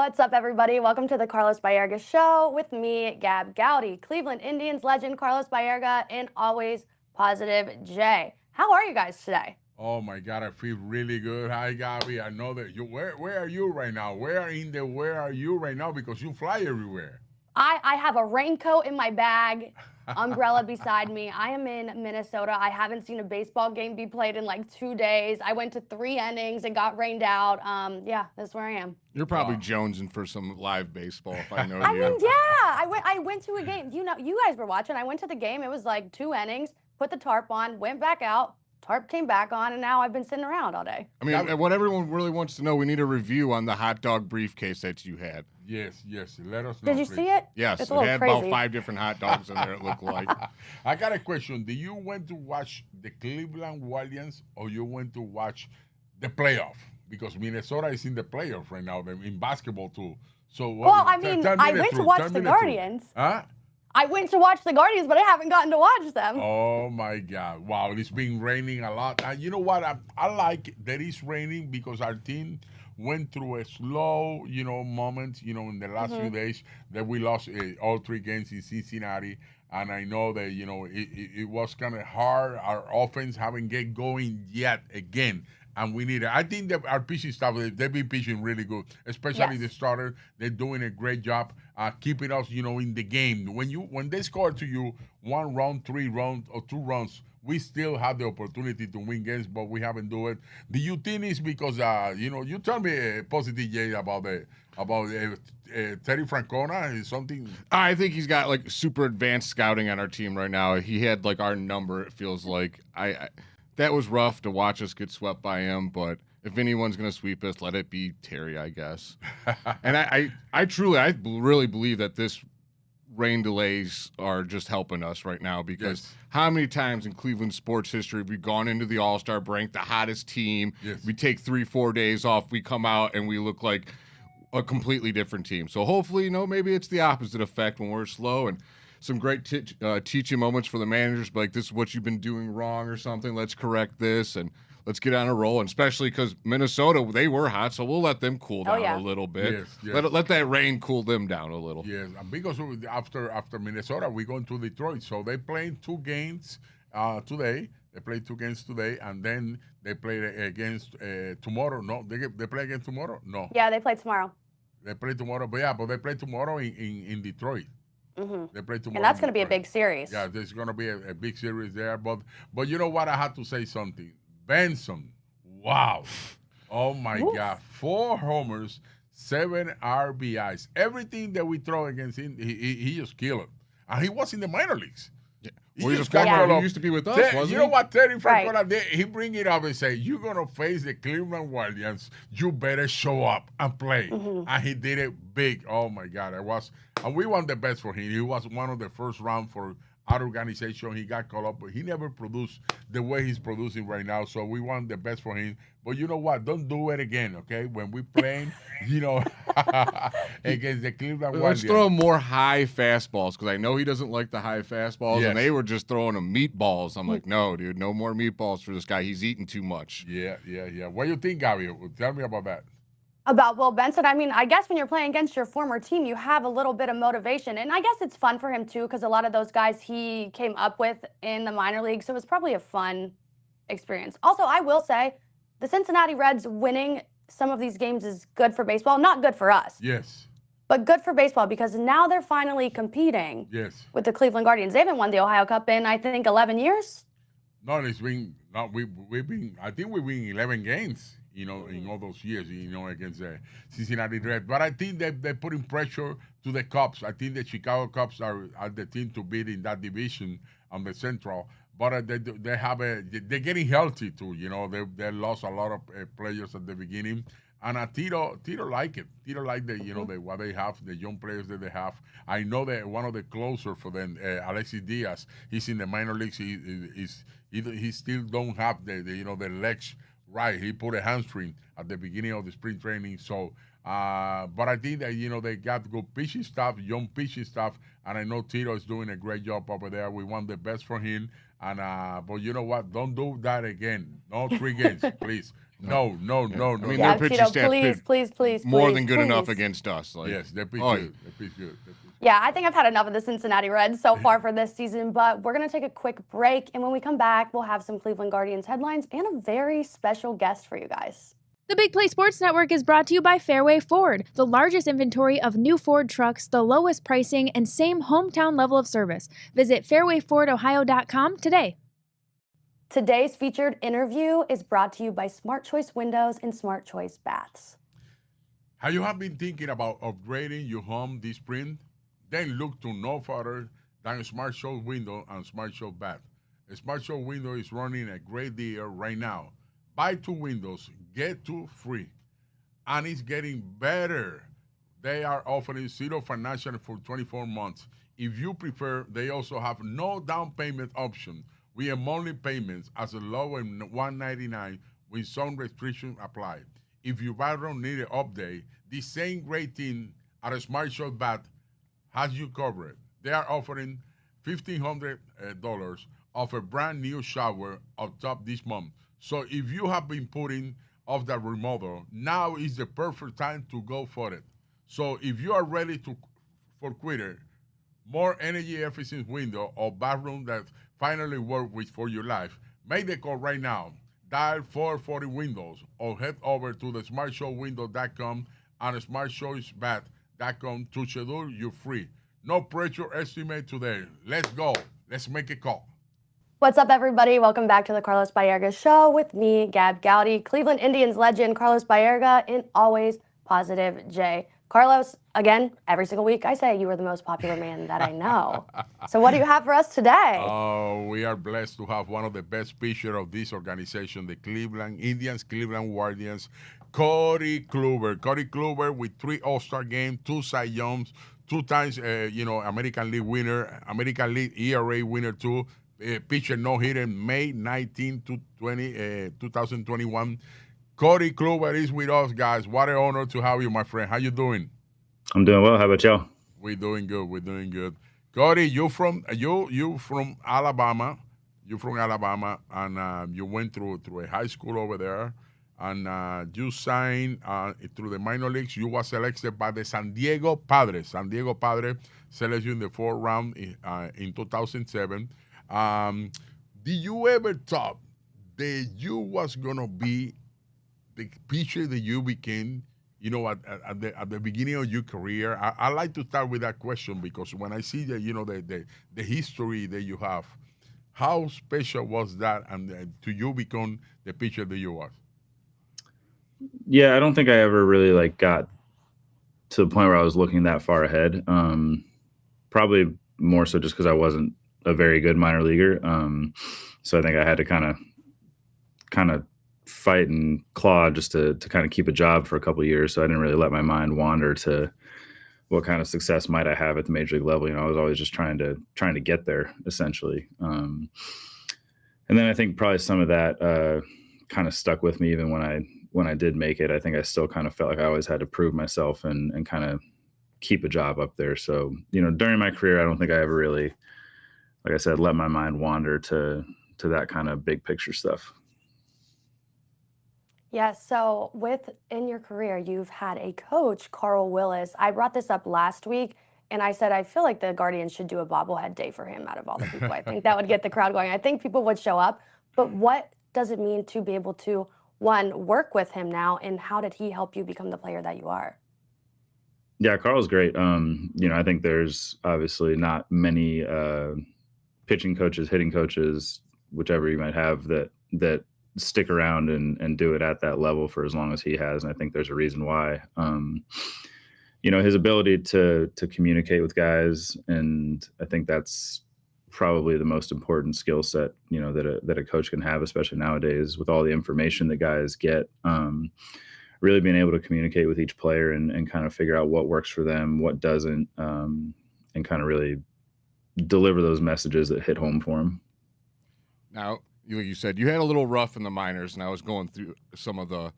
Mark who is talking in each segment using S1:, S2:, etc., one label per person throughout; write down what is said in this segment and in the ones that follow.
S1: What's up, everybody? Welcome to the Carlos Baerga Show with me, Gab Gowdy, Cleveland Indians legend Carlos Baerga, and always positive Jay. How are you guys today?
S2: Oh my God, I feel really good. Hi, Gabby. I know that you. Where are you right now? Where are you right now? Because you fly everywhere.
S1: I have a raincoat in my bag, umbrella beside me. I am in Minnesota. I haven't seen a baseball game be played in like 2 days. I went to 3 innings and got rained out. Yeah, that's where I am.
S3: You're probably jonesing for some live baseball, if I know you.
S1: I mean, yeah, I went to a game. You know, you guys were watching. I went to the game. It was like 2 innings, put the tarp on, went back out. Tarp came back on, and now I've been sitting around all day.
S3: I mean, what everyone really wants to know, we need a review on the hot dog briefcase that you had.
S2: Yes. Let us know.
S1: Did you
S2: please.
S1: see it?
S3: Yes,
S1: It's
S3: it had about 5 different hot dogs in there, it looked like.
S2: I got a question. Do you went to watch the Cleveland Guardians or you went to watch the playoff? Because Minnesota is in the playoff right now, in basketball too. So
S1: Well, I mean, I went to watch the Guardians.
S2: Huh?
S1: I went to watch the Guardians, but I haven't gotten to watch them.
S2: Oh my God! Wow, it's been raining a lot. And you know what? I like that it's raining because our team went through a slow, moment, in the last few days that we lost all 3 games in Cincinnati. And I know that, it was kind of hard. Our offense haven't get going yet again. And we need it. I think that our pitching staff, they've been pitching really good, especially the starter. They're doing a great job keeping us, in the game. When they score to you 1 run, 3 runs, or 2 runs, we still have the opportunity to win games, but we haven't do it. Do you think it's because, you tell me, positive Jay, about Terry Francona? Is something?
S3: I think he's got like super advanced scouting on our team right now. He had like our number. It feels like that was rough to watch us get swept by him, but if anyone's going to sweep us, let it be Terry, I guess. And I really believe that this rain delays are just helping us right now because how many times in Cleveland sports history have we gone into the All-Star break, the hottest team, we take 3-4 days off, we come out and we look like a completely different team. So hopefully, maybe it's the opposite effect when we're slow and some great teaching moments for the managers, like this is what you've been doing wrong or something. Let's correct this and let's get on a roll. And especially because Minnesota, they were hot, so we'll let them cool down a little bit.
S2: Yes.
S3: Let that rain cool them down a little.
S2: Yes, because after Minnesota, we're going to Detroit. So they playing 2 games today. They play 2 games today, and then they play against tomorrow. No, they play against tomorrow? No.
S1: Yeah, they play tomorrow.
S2: They play tomorrow, but they play tomorrow in Detroit. They play tomorrow.
S1: And that's going to be a big series.
S2: Yeah, there's going to be a big series there. But you know what? I had to say something. Benson, wow. Oh, my God. 4 homers, 7 RBIs. Everything that we throw against him, he just killed it. And he was in the minor leagues.
S3: He used to be with us, wasn't he?
S2: You know what, Terry Francona did? He bring it up and say, you're going to face the Cleveland Guardians. You better show up and play. And he did it big. Oh, my God. And we want the best for him. He was one of the first round for our organization. He got called up, but he never produced the way he's producing right now. So we want the best for him. But you know what? Don't do it again, okay? When we playing, against the Cleveland Guardians.
S3: Let's throw more high fastballs because I know he doesn't like the high fastballs, and they were just throwing him meatballs. I'm like, no, dude, no more meatballs for this guy. He's eating too much.
S2: Yeah. What do you think, Gabby? Tell me about that.
S1: About Will Benson, I mean, I guess when you're playing against your former team, you have a little bit of motivation. And I guess it's fun for him, too, because a lot of those guys he came up with in the minor leagues. So it was probably a fun experience. Also, I will say, the Cincinnati Reds winning some of these games is good for baseball. Not good for us.
S2: Yes.
S1: But good for baseball because now they're finally competing with the Cleveland Guardians. They haven't won the Ohio Cup in, I think, 11 years.
S2: No, it's been, we've been, I think we've been 11 games. In all those years, against the Cincinnati Reds. But I think they're putting pressure to the Cubs. I think the Chicago Cubs are the team to beat in that division on the Central. But they're getting healthy too. They lost a lot of players at the beginning. And Tito like it. Tito like what they have, the young players that they have. I know that one of the closer for them, Alexis Diaz, he's in the minor leagues. He still don't have the legs. Right, he put a hamstring at the beginning of the spring training. So, but I think that they got good pitching staff, young pitching staff, and I know Tito is doing a great job over there. We want the best for him, and but you know what? Don't do that again. No 3 games, please. No.
S3: I mean,
S1: Yeah,
S3: their pitching
S1: Cheeto,
S3: staff
S1: please,
S3: more than good enough
S1: please.
S3: against us. Like,
S2: Yes, they pitch
S3: oh,
S2: good. They pitch good.
S1: Yeah, I think I've had enough of the Cincinnati Reds so far for this season, but we're going to take a quick break. And when we come back, we'll have some Cleveland Guardians headlines and a very special guest for you guys.
S4: The Big Play Sports Network is brought to you by Fairway Ford, the largest inventory of new Ford trucks, the lowest pricing, and same hometown level of service. Visit fairwayfordohio.com today.
S1: Today's featured interview is brought to you by Smart Choice Windows and Smart Choice Bats.
S2: Have you have been thinking about upgrading your home this spring? Then look to no further than Smart Show Window and Smart Show Bat. Smart Show Window is running a great deal right now. Buy 2 windows, get 2 free. And it's getting better. They are offering zero financial for 24 months. If you prefer, they also have no down payment option. We have monthly payments as low as $199 with some restrictions applied. If your bathroom need an update, the same great team at a Smart Shot Bat has you covered. They are offering $1,500 off a brand new shower on top this month. So if you have been putting off that remodel, now is the perfect time to go for it. So if you are ready for quitter, more energy efficient window or bathroom that finally work for your life, make the call right now. Dial 440 Windows or head over to the smartshowwindow.com and smartchoicebat.com to schedule your free. No pressure estimate today. Let's go. Let's make a call.
S1: What's up, everybody? Welcome back to the Carlos Baerga Show with me, Gab Gowdy, Cleveland Indians legend Carlos Baerga, and always positive Jay. Carlos, again, every single week I say you are the most popular man that I know. So what do you have for us today?
S2: Oh, we are blessed to have one of the best pitchers of this organization, the Cleveland Indians, Cleveland Guardians, Corey Kluber. Corey Kluber with 3 All-Star games, 2 Cy Youngs, 2 times, American League winner, American League ERA winner too. Pitcher no-hitter May 19, 2021. Corey Kluber is with us, guys. What an honor to have you, my friend. How you doing?
S5: I'm doing well. How about y'all?
S2: We're doing good. We're doing good. Corey, you from Alabama. You're from Alabama, and you went through a high school over there, and you signed through the minor leagues. You were selected by the San Diego Padres. San Diego Padres selected you in the 4th round in 2007. Did you ever thought that you was gonna be the pitcher that you became, at the beginning of your career? I like to start with that question because when I see that, the history that you have, how special was that and to you become the pitcher that you was?
S5: Yeah, I don't think I ever really got to the point where I was looking that far ahead. Probably more so just because I wasn't a very good minor leaguer. So I think I had to kind of fight and claw just to kind of keep a job for a couple of years. So I didn't really let my mind wander to what kind of success might I have at the major league level. I was always just trying to get there essentially. And then I think probably some of that kind of stuck with me even when I did make it. I think I still kind of felt like I always had to prove myself and kind of keep a job up there. So, during my career, I don't think I ever really, like I said, let my mind wander to that kind of big picture stuff.
S1: Yeah, so in your career, you've had a coach, Carl Willis. I brought this up last week, and I said I feel like the Guardians should do a bobblehead day for him out of all the people. I think that would get the crowd going. I think people would show up. But what does it mean to be able to, one, work with him now, and how did he help you become the player that you are?
S5: Yeah, Carl's great. I think there's obviously not many pitching coaches, hitting coaches, whichever you might have, that stick around and do it at that level for as long as he has. And I think there's a reason why. His ability to communicate with guys, and I think that's probably the most important skill set, that a coach can have, especially nowadays with all the information that guys get. Really being able to communicate with each player and kind of figure out what works for them, what doesn't, and kind of really deliver those messages that hit home for them.
S3: Now, like you said, you had a little rough in the minors, and I was going through some of the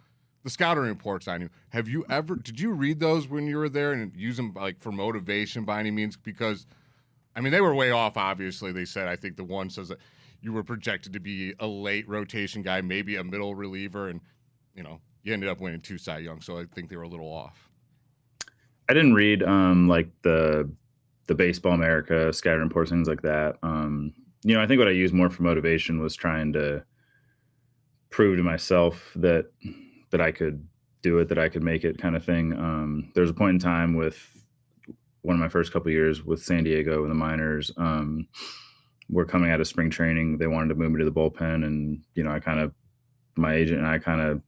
S3: scouting reports on you. Did you read those when you were there and use them for motivation by any means? Because, they were way off, obviously. They said, I think the one says that you were projected to be a late rotation guy, maybe a middle reliever. And you ended up winning 2 Cy Young, so I think they were a little off.
S5: I didn't read like the Baseball America scouting reports, things like that. I think what I used more for motivation was trying to prove to myself that I could do it, that I could make it, kind of thing. There was a point in time with one of my first couple of years with San Diego in the minors. We're coming out of spring training. They wanted to move me to the bullpen, and my agent and I kind of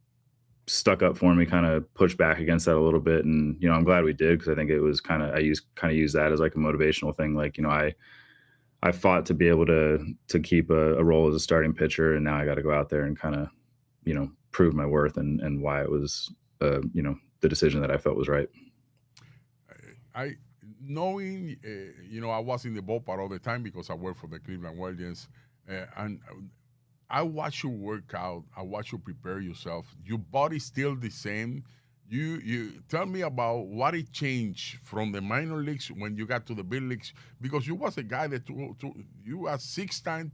S5: stuck up for me, kind of pushed back against that a little bit. And, I'm glad we did, because I think it was I used that as like a motivational thing. Like, I fought to be able to keep a role as a starting pitcher, and now I got to go out there and kind of, prove my worth and why it was, the decision that I felt was right.
S2: I knowing, I was in the ballpark all the time because I work for the Cleveland Guardians, and I watch you work out. I watch you prepare yourself. Your body's still the same. You tell me about what it changed from the minor leagues when you got to the big leagues, because you was a guy that you were 6 times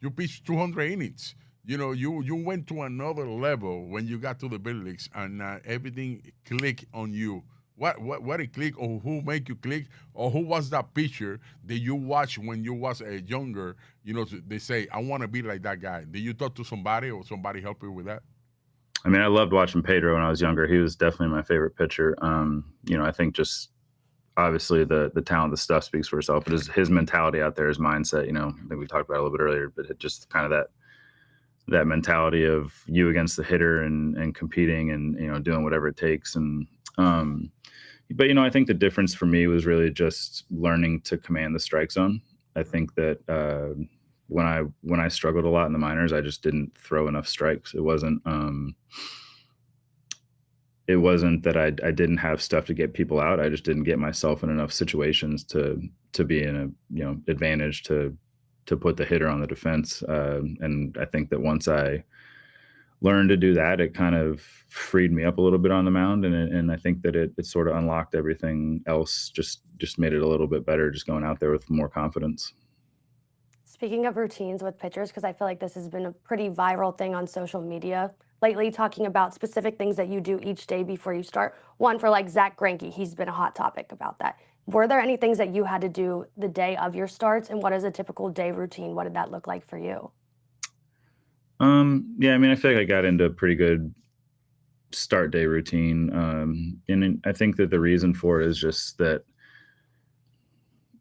S2: you pitched 200 innings. You went to another level when you got to the big leagues, and everything clicked on you. What it click, or who make you click, or who was that pitcher that you watched when you was younger? They say, I want to be like that guy. Did you talk to somebody, or somebody help you with that?
S5: I mean, I loved watching Pedro when I was younger. He was definitely my favorite pitcher. I think just obviously the talent, the stuff speaks for itself, but his mentality out there, his mindset, I think we talked about it a little bit earlier, but it just kind of that mentality of you against the hitter and competing and, doing whatever it takes. And, but, I think the difference for me was really just learning to command the strike zone. I think that when I struggled a lot in the minors, I just didn't throw enough strikes. It wasn't that I didn't have stuff to get people out. I just didn't get myself in enough situations to be in a advantage to put the hitter on the defense. And I think that once I learned to do that, it kind of freed me up a little bit on the mound. And I think that it sort of unlocked everything else, just made it a little bit better, just going out there with more confidence.
S1: Speaking of routines with pitchers, because I feel like this has been a pretty viral thing on social media lately, talking about specific things that you do each day before you start. One for like Zach Greinke, he's been a hot topic about that. Were there any things that you had to do the day of your starts, and what is a typical day routine? What did that look like for you?
S5: Yeah, I mean, I feel like I got into a pretty good start day routine. And I think that the reason for it is just that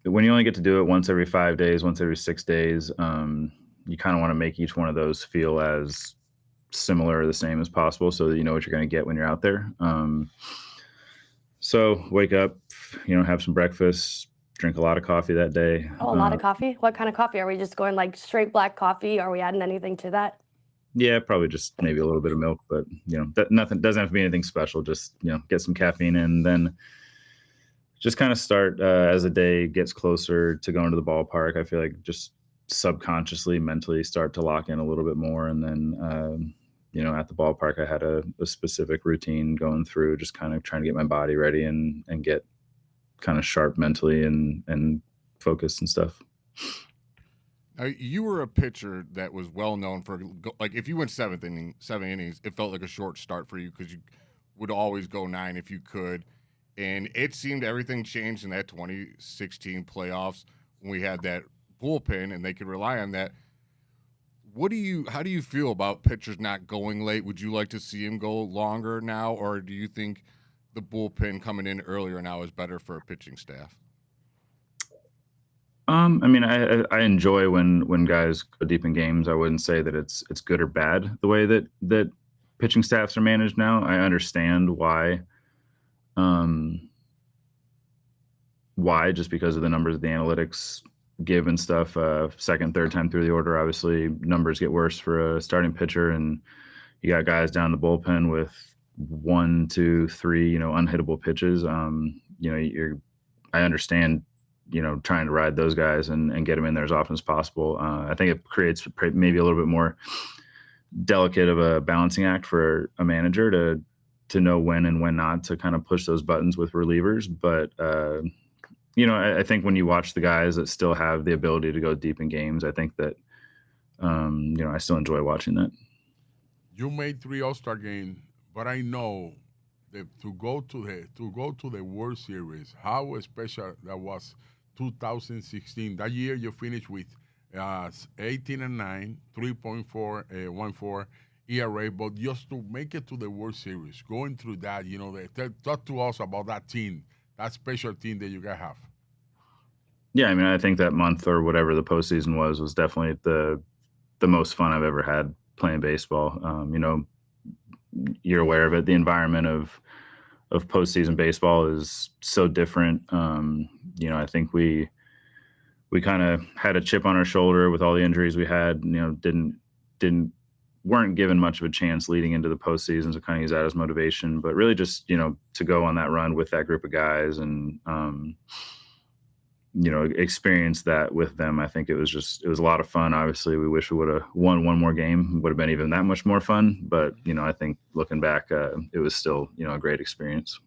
S5: when you only get to do it once every 5 days, once every 6 days, you kind of want to make each one of those feel as similar or the same as possible, so that you know what you're going to get when you're out there. So wake up, have some breakfast, drink a lot of coffee that day.
S1: Oh, a lot of coffee? What kind of coffee? Are we just going like straight black coffee? Are we adding anything to that?
S5: Yeah, probably just maybe a little bit of milk, but nothing, doesn't have to be anything special. Just get some caffeine in, and then just kind of start as the day gets closer to going to the ballpark. I feel like just subconsciously, mentally start to lock in a little bit more, and then at the ballpark, I had a specific routine going through, just kind of trying to get my body ready and get kind of sharp mentally and focused and stuff.
S3: You were a pitcher that was well known for, like, if you went 7 innings, it felt like a short start for you because you would always go 9 if you could. And it seemed everything changed in that 2016 playoffs when we had that bullpen and they could rely on that. How do you feel about pitchers not going late? Would you like to see him go longer now, or do you think the bullpen coming in earlier now is better for a pitching staff?
S5: I mean, I enjoy when guys go deep in games. I wouldn't say that it's good or bad the way that pitching staffs are managed now. I understand why, just because of the numbers of the analytics give and stuff. Second, third time through the order, obviously numbers get worse for a starting pitcher, and you got guys down the bullpen with 1, 2, 3, unhittable pitches. I understand, trying to ride those guys and get them in there as often as possible. I think it creates maybe a little bit more delicate of a balancing act for a manager to know when and when not to kind of push those buttons with relievers. But, I think when you watch the guys that still have the ability to go deep in games, I think that, I still enjoy watching that.
S2: You made 3 All-Star games, but I know that to the World Series, how special that was 2016. That year you finished with 18-9, 3.414 ERA, but just to make it to the World Series, going through that, talk to us about that team, that special team that you guys have.
S5: Yeah, I mean, I think that month or whatever the postseason was definitely the most fun I've ever had playing baseball. You're aware of it. The environment of postseason baseball is so different. I think we kind of had a chip on our shoulder with all the injuries we had. Weren't given much of a chance leading into the postseason, so kind of use that as motivation. But really, just to go on that run with that group of guys and experience that with them. I think it was a lot of fun. Obviously, we wish we would have won one more game. It would have been even that much more fun. But, I think looking back, it was still, a great experience.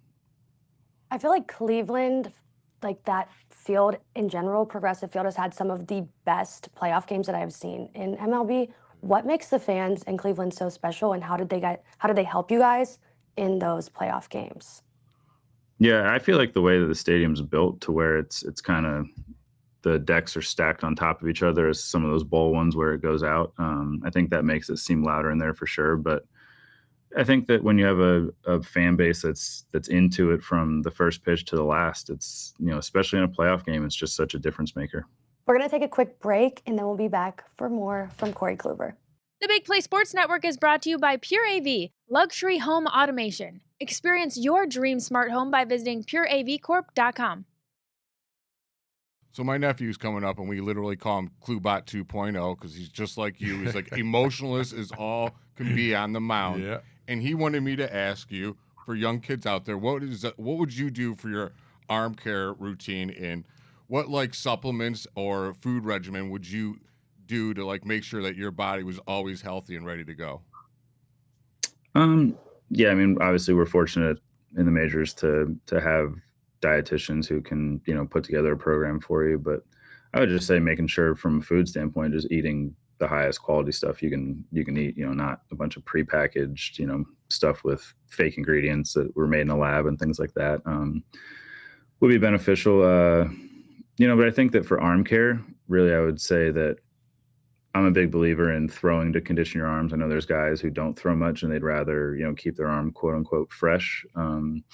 S1: I feel like Cleveland, like that field in general, Progressive Field, has had some of the best playoff games that I've seen in MLB. What makes the fans in Cleveland so special, and how did they help you guys in those playoff games?
S5: Yeah, I feel like the way that the stadium's built to where it's kind of the decks are stacked on top of each other as some of those bowl ones where it goes out. I think that makes it seem louder in there for sure. But I think that when you have a fan base that's into it from the first pitch to the last, it's, especially in a playoff game, it's just such a difference maker.
S1: We're going to take a quick break, and then we'll be back for more from Corey Kluber.
S4: The Big Play Sports Network is brought to you by Pure AV, luxury home automation. Experience your dream smart home by visiting pureavcorp.com.
S3: So my nephew's coming up, and we literally call him Klubot 2.0 because he's just like you. He's like emotionless as all can be on the mound.
S2: Yeah.
S3: And he wanted me to ask you, for young kids out there, what would you do for your arm care routine, and what supplements or food regimen would you do to make sure that your body was always healthy and ready to go?
S5: Yeah, I mean, obviously we're fortunate in the majors to have dietitians who can, put together a program for you. But I would just say making sure from a food standpoint, just eating the highest quality stuff you can eat, not a bunch of prepackaged, stuff with fake ingredients that were made in a lab and things like that, would be beneficial. But I think that for arm care, really, I would say that I'm a big believer in throwing to condition your arms. I know there's guys who don't throw much and they'd rather, keep their arm quote unquote fresh. And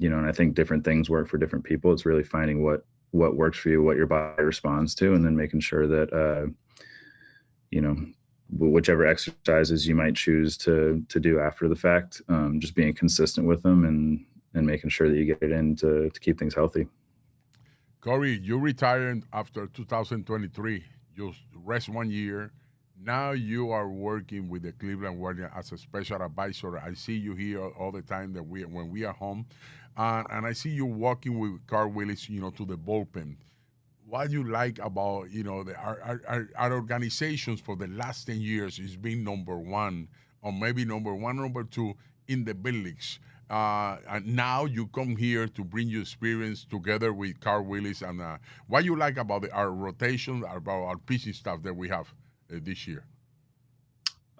S5: I think different things work for different people. It's really finding what works for you, what your body responds to, and then making sure that, whichever exercises you might choose to do after the fact, just being consistent with them and making sure that you get it in to keep things healthy.
S2: Corey, you retired after 2023. You rest 1 year. Now you are working with the Cleveland Guardians as a special advisor. I see you here all the time when we are home, and I see you walking with Carl Willis, to the bullpen. What do you like about our organizations for the last 10 years is being number one, or maybe number one, number two in the big leagues. And now you come here to bring your experience together with Carl Willis. And what you like about our rotation, about our pitching staff that we have this year?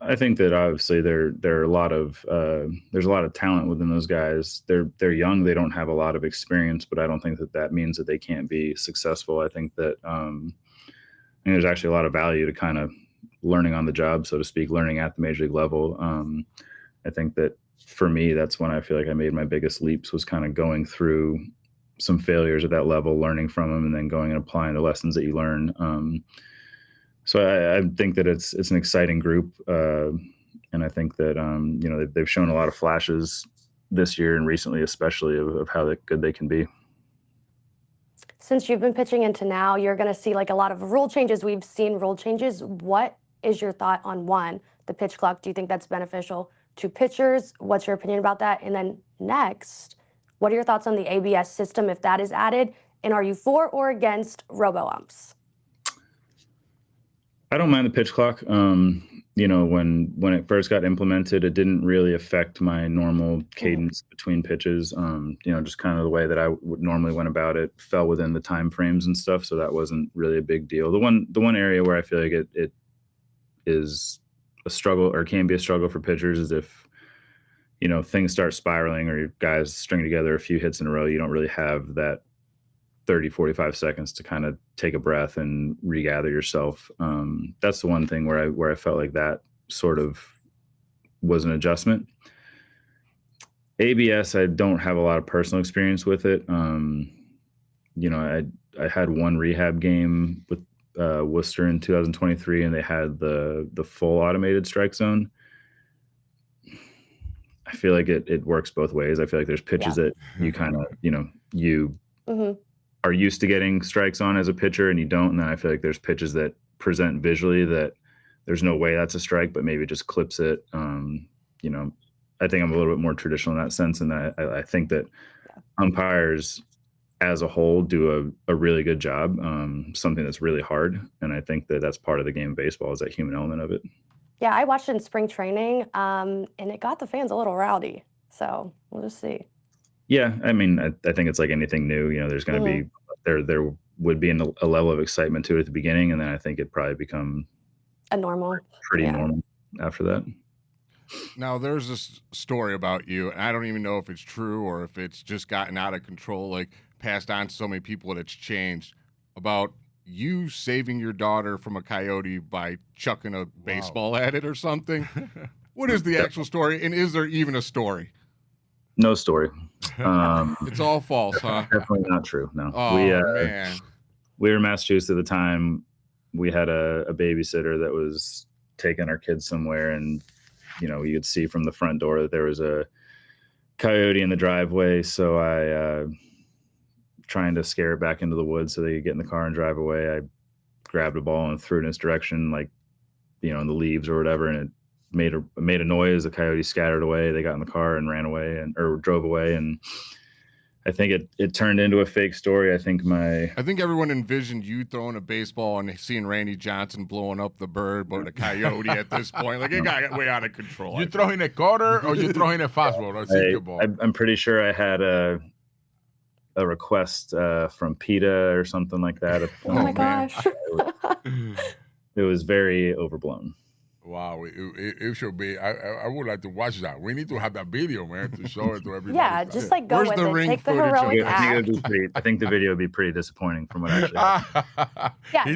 S5: I think that obviously there are a lot of there's a lot of talent within those guys. They're young, they don't have a lot of experience, but I don't think that means that they can't be successful. I think that there's actually a lot of value to kind of learning on the job, so to speak, learning at the major league level. I think that for me, that's when I feel like I made my biggest leaps, was kind of going through some failures at that level, learning from them, and then going and applying the lessons that you learn. So I think that it's an exciting group, and I think that they've shown a lot of flashes this year and recently, especially of how good they can be.
S1: Since you've been pitching into now, you're going to see a lot of rule changes. We've seen rule changes. What is your thought on the pitch clock? Do you think that's beneficial to pitchers? What's your opinion about that? And then next, what are your thoughts on the ABS system if that is added? And are you for or against robo-umps?
S5: I don't mind the pitch clock. When it first got implemented, it didn't really affect my normal cadence between pitches. Just kind of the way that I would normally went about it fell within the time frames and stuff, so that wasn't really a big deal. The one area where I feel like it is a struggle, or can be a struggle for pitchers, is if, things start spiraling or your guys string together a few hits in a row, you don't really have that 30, 45 seconds to kind of take a breath and regather yourself. That's the one thing where I felt like that sort of was an adjustment. ABS, I don't have a lot of personal experience with it. I had one rehab game with Worcester in 2023, and they had the full automated strike zone. I feel like it works both ways. I feel like there's pitches that you kind of, you are used to getting strikes on as a pitcher and you don't. And then I feel like there's pitches that present visually that there's no way that's a strike, but maybe just clips it. I think I'm a little bit more traditional in that sense. And I think that umpires as a whole do a really good job, something that's really hard. And I think that that's part of the game of baseball, is that human element of it.
S1: Yeah, I watched it in spring training, and it got the fans a little rowdy. So we'll just see.
S5: Yeah, I mean, I think it's like anything new. There's going to be there would be a level of excitement to it at the beginning, and then I think it'd probably become
S1: a normal,
S5: pretty normal after that.
S3: Now, there's this story about you, and I don't even know if it's true or if it's just gotten out of control, like passed on to so many people that it's changed, about you saving your daughter from a coyote by chucking a baseball at it or something. What is the actual story, and is there even a story?
S5: No story.
S3: It's all false, huh?
S5: Definitely not true. No.
S3: Oh, man.
S5: We were in Massachusetts at the time. We had a babysitter that was taking our kids somewhere, and you could see from the front door that there was a coyote in the driveway. So I, trying to scare it back into the woods so they could get in the car and drive away, I grabbed a ball and threw it in its direction, like, in the leaves or whatever, and it made a noise. The coyote scattered away. They got in the car and ran away or drove away. And I think it turned into a fake story. I think
S3: everyone envisioned you throwing a baseball and seeing Randy Johnson blowing up the bird, but a coyote at this point, like, it got way out of control.
S2: You throwing a quarter or you throwing a fastball or a sinker ball?
S5: I'm pretty sure I had a request from PETA or something like that.
S1: Oh my gosh.
S5: It was very overblown.
S2: Wow, it should be. I would like to watch that. We need to have that video, man, to show it to everybody.
S1: Yeah, just like go
S3: Where's
S1: with
S3: the
S1: it.
S3: ring
S1: Take the
S3: footage of
S1: heroic
S3: it?
S1: act.
S5: I think the video would be pretty disappointing from what actually happened.
S1: Yeah,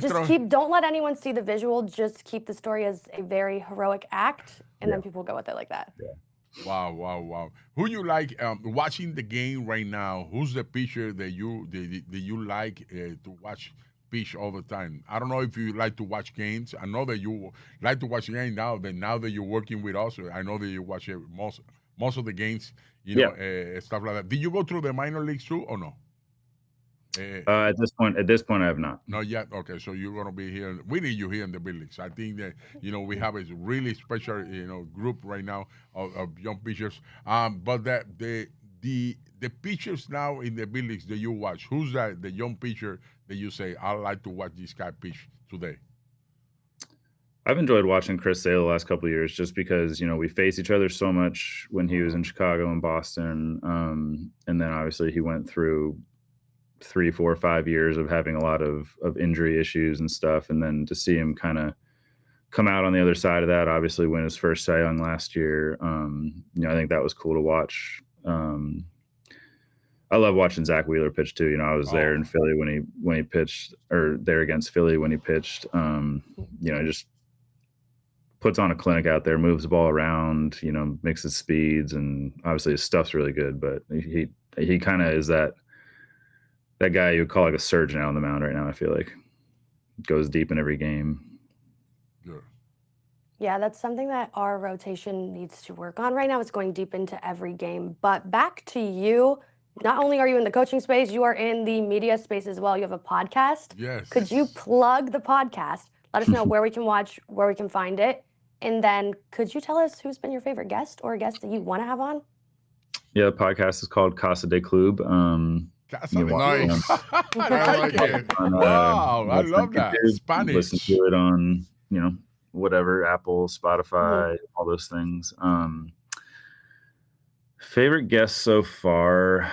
S1: don't let anyone see the visual. Just keep the story as a very heroic act, and then people go with it like that.
S5: Yeah.
S2: Wow. Who you like watching the game right now? Who's the pitcher that you like to watch pitch all the time? I don't know if you like to watch games. I know that you like to watch the game now that you're working with us. I know that you watch most of the games, stuff like that. Did you go through the minor leagues too or no?
S5: At this point, I have not.
S2: Not yet. Okay, so you're gonna be here. We need you here in the big leagues. I think that we have a really special group right now of young pitchers. But that the pitchers now in the big leagues that you watch, who's the young pitcher that you say I like to watch this guy pitch today?
S5: I've enjoyed watching Chris Sale the last couple of years, just because we face each other so much when he was in Chicago and Boston, and then obviously he went through 3, 4, 5 years of having a lot of injury issues and stuff. And then to see him kind of come out on the other side of that, obviously win his first Cy Young last year. I think that was cool to watch. I love watching Zach Wheeler pitch too. I was there in Philly when he pitched, or there against Philly when he pitched. Just puts on a clinic out there, moves the ball around, mixes speeds, and obviously his stuff's really good, but he kind of is that guy you would call like a surgeon out on the mound right now. I feel like goes deep in every game.
S1: Yeah, that's something that our rotation needs to work on right now. It's going deep into every game. But back to you. Not only are you in the coaching space, you are in the media space as well. You have a podcast.
S2: Yes.
S1: Could you plug the podcast? Let us know where we can watch, where we can find it. And then could you tell us who's been your favorite guest or guest that you want to have on?
S5: Yeah, the podcast is called Casa de Club.
S2: That's nice.
S3: I like it.
S2: Wow, I love that. Spanish.
S5: Listen to it on, whatever, Apple, Spotify, all those things. Favorite guest so far?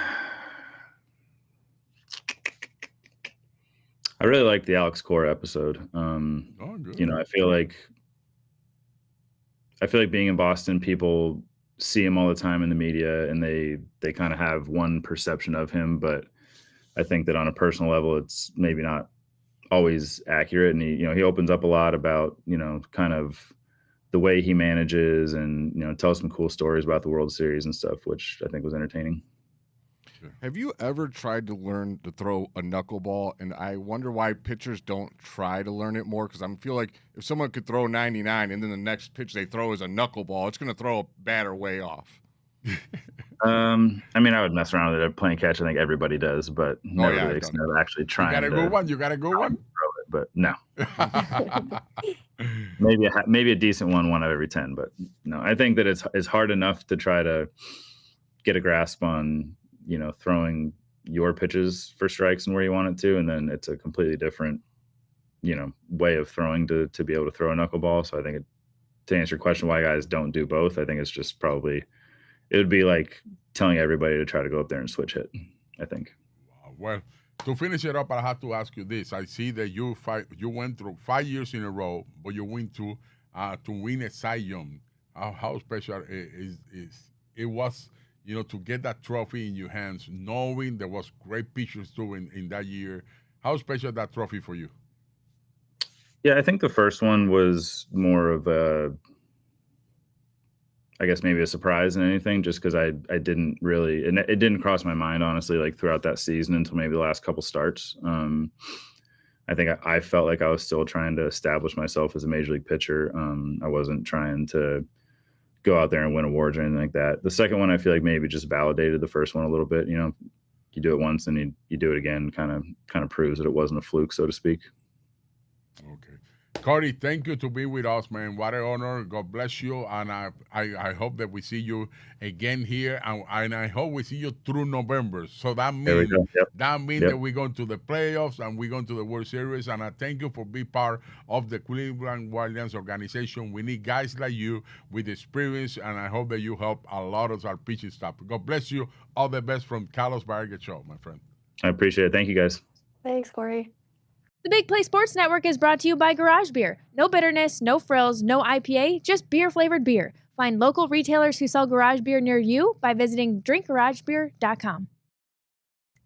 S5: I really like the Alex Cora episode.
S2: Good.
S5: I feel like I feel like being in Boston, people see him all the time in the media, and they kind of have one perception of him. But I think that on a personal level, it's maybe not always accurate. And he opens up a lot about kind of the way he manages, and tells some cool stories about the World Series and stuff, which I think was entertaining.
S3: Have you ever tried to learn to throw a knuckleball? And I wonder why pitchers don't try to learn it more, because I feel like if someone could throw 99 and then the next pitch they throw is a knuckleball, it's going to throw a batter way off.
S5: I mean, I would mess around with it playing catch. I think everybody does, but never to the extent of actually trying.
S2: You got a good one. You got a good one.
S5: Throw it, but no. maybe a decent one out of every 10, but no. I think that it's hard enough to try to get a grasp on throwing your pitches for strikes and where you want it to, and then it's a completely different way of throwing to be able to throw a knuckleball. So I think to answer your question why guys don't do both, I think it's just probably it would be like telling everybody to try to go up there and switch hit, I think.
S2: Well, to finish it up, I have to ask you this. I see that you went through 5 years in a row, but you went to win a Cy Young. How special it was, to get that trophy in your hands, knowing there was great pitchers too in that year. How special that trophy for you?
S5: Yeah, I think the first one was more of I guess maybe a surprise than anything, just because I didn't really, and it didn't cross my mind, honestly, like throughout that season until maybe the last couple starts. I think I felt like I was still trying to establish myself as a major league pitcher. I wasn't trying to go out there and win awards or anything like that. The second one, I feel like maybe just validated the first one a little bit. You do it once and you do it again, kind of proves that it wasn't a fluke, so to speak.
S2: Okay. Corey, thank you to be with us, man. What an honor. God bless you. And I hope that we see you again here. And I hope we see you through November. So that means that we're going to the playoffs and we're going to the World Series. And I thank you for being part of the Cleveland Guardians organization. We need guys like you with experience. And I hope that you help a lot of our pitching staff. God bless you. All the best from Carlos Baerga Show, my friend.
S5: I appreciate it. Thank you, guys.
S1: Thanks, Corey.
S4: The Big Play Sports Network is brought to you by Garage Beer. No bitterness, no frills, no IPA, just beer-flavored beer. Find local retailers who sell garage beer near you by visiting drinkgaragebeer.com.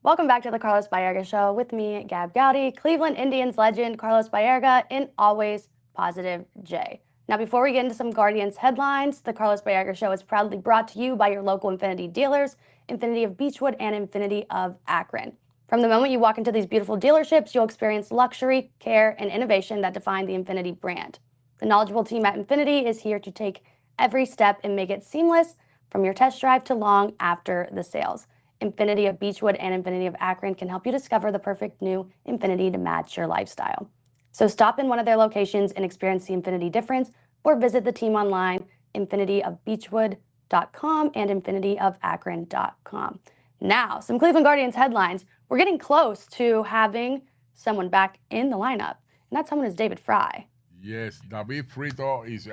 S1: Welcome back to the Carlos Baerga Show with me, Gab Gowdy, Cleveland Indians legend Carlos Baerga, and always positive J. Now, before we get into some Guardians headlines, the Carlos Baerga Show is proudly brought to you by your local Infinity dealers, Infinity of Beechwood and Infinity of Akron. From the moment you walk into these beautiful dealerships, you'll experience luxury, care, and innovation that define the Infinity brand. The knowledgeable team at Infinity is here to take every step and make it seamless from your test drive to long after the sales. Infinity of Beechwood and Infinity of Akron can help you discover the perfect new Infinity to match your lifestyle. So stop in one of their locations and experience the Infinity difference, or visit the team online, infinityofbeechwood.com and infinityofakron.com. Now, some Cleveland Guardians headlines. We're getting close to having someone back in the lineup, and that someone is David Fry.
S2: Yes, David Frito is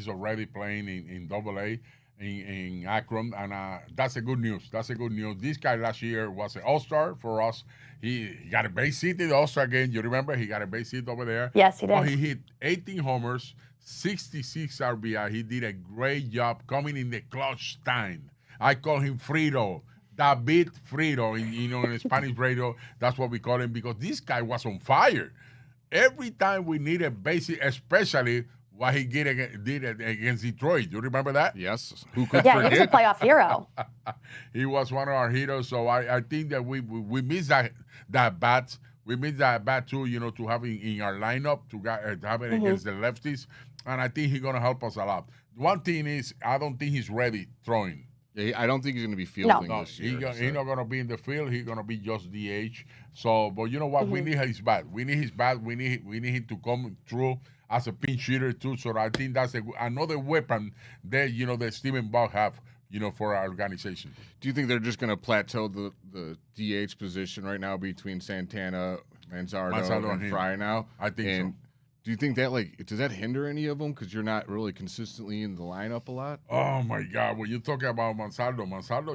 S2: already playing in AA in Akron, and that's a good news. That's a good news. This guy last year was an All-Star for us. He got a base hit in the All-Star game. You remember? He got a base hit over there.
S1: Yes, he did.
S2: Well, he hit 18 homers, 66 RBI. He did a great job coming in the clutch time. I call him Frito. David Frito, in Spanish radio, that's what we call him, because this guy was on fire. Every time we need a base hit, especially what he did against Detroit. You remember that?
S3: Yes. Who could
S1: yeah,
S3: forget?
S1: he was a playoff hero.
S2: He was one of our heroes. So I think that we miss that bat. We miss that bat too, to have in our lineup, to have it against the lefties. And I think he's going to help us a lot. One thing is, I don't think he's ready throwing.
S3: Yeah, I don't think he's going to be fielding this year.
S2: He's not going to be in the field. He's going to be just DH. So, but you know what? We need his bat. We need his bat. We need him to come through as a pinch hitter too. So I think that's another weapon that that Steven Bach have for our organization.
S3: Do you think they're just going to plateau the DH position right now between Santana, Manzardo and Fry now?
S2: I think so.
S3: Do you think that does that hinder any of them because you're not really consistently in the lineup a lot?
S2: Oh my God! When you talk about Manzardo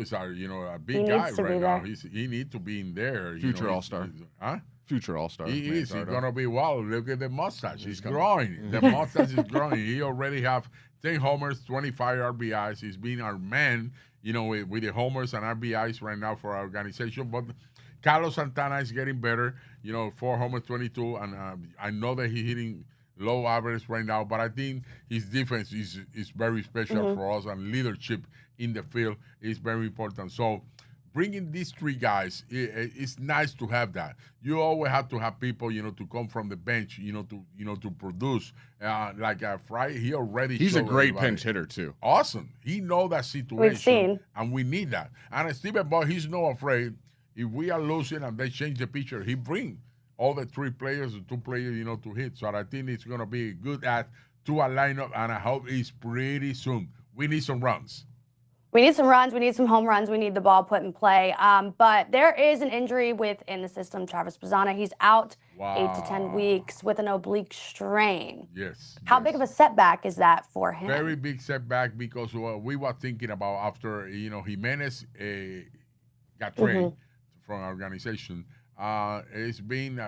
S2: is our a big guy right now. He needs to be in there.
S3: Future All-Star.
S2: Huh?
S3: Future All-Star.
S2: He is. He's
S3: Manzardo.
S2: gonna be wild. Look at the mustache.
S3: He's
S2: He's
S3: coming.
S2: growing. The mustache is growing. He already have 10 homers, 25 RBIs. He's been our man, with the homers and RBIs right now for our organization. But Carlos Santana is getting better. 4 homers, 22, and I know that he's hitting low average right now. But I think his defense is very special for us, and leadership in the field is very important. So, bringing these 3 guys, it's nice to have that. You always have to have people, to come from the bench, to produce. Like Fry, he already.
S3: He's a
S2: showed
S3: great
S2: everybody.
S3: pinch hitter too.
S2: Awesome. He know that situation.
S1: We've seen.
S2: And we need that. And Steven Ball, he's not afraid. If we are losing and they change the picture, he bring all the 3 players, the 2 players, to hit. So I think it's going to be a good add to our lineup, and I hope it's pretty soon. We need some runs.
S1: We need some runs. We need some home runs. We need the ball put in play. But there is an injury within the system. Travis Bazzana, he's out 8 to 10 weeks with an oblique strain.
S2: Yes.
S1: How big of a setback is that for him?
S2: Very big setback, because we were thinking about after, Jimenez got traded from our organization. It's been,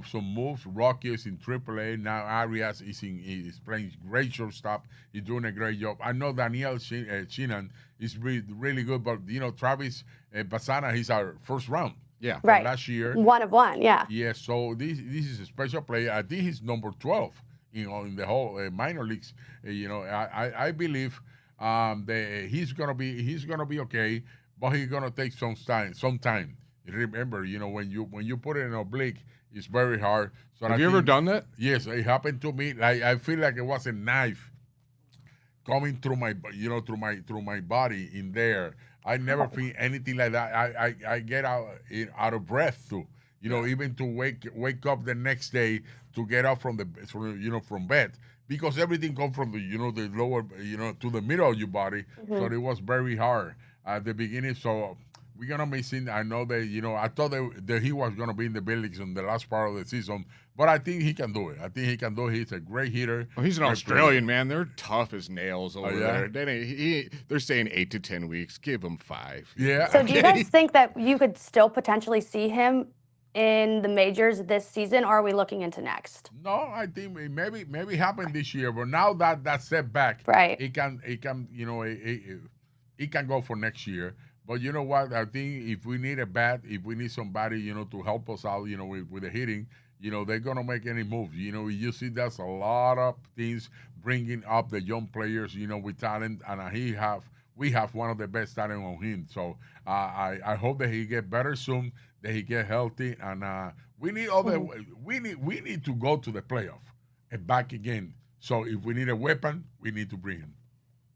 S2: some moves. Rocky is in AAA. Now Arias is playing great shortstop. He's doing a great job. I know Daniel Chinan is really good, but, Travis Bazzana, he's our first round.
S3: Yeah.
S1: Right.
S2: Last year.
S1: 1 of 1, yeah.
S2: Yeah, so this is a special player. I think he's number 12, in the whole minor leagues. I believe that he's gonna be okay, but he's gonna take some time. Remember, when you put it in oblique, it's very hard. So
S3: Have you ever done that?
S2: Yes, it happened to me. Like, I feel like it was a knife coming through my body in there. I never feel anything like that. I get out of breath too. Even to wake up the next day to get up from bed, because everything comes from the lower to the middle of your body. So it was very hard at the beginning. So we're gonna miss him. I know that I thought that he was gonna be in the big leagues in the last part of the season, but I think he can do it. He's a great hitter.
S3: Well, he's an Australian, man. They're tough as nails over
S2: yeah?
S3: there. They're saying 8 to 10 weeks. Give him 5.
S2: Yeah.
S1: So do you guys think that you could still potentially see him in the majors this season, or are we looking into next?
S2: No, I think maybe happen this year, but now that setback,
S1: Right.
S2: It can go for next year. But you know what? I think if we need a bat, if we need somebody, to help us out, with the hitting, they're gonna make any moves. You see, there's a lot of things bringing up the young players, with talent, and we have one of the best talent on him. So I hope that he get better soon, that he get healthy, and we need we need to go to the playoff and back again. So if we need a weapon, we need to bring him.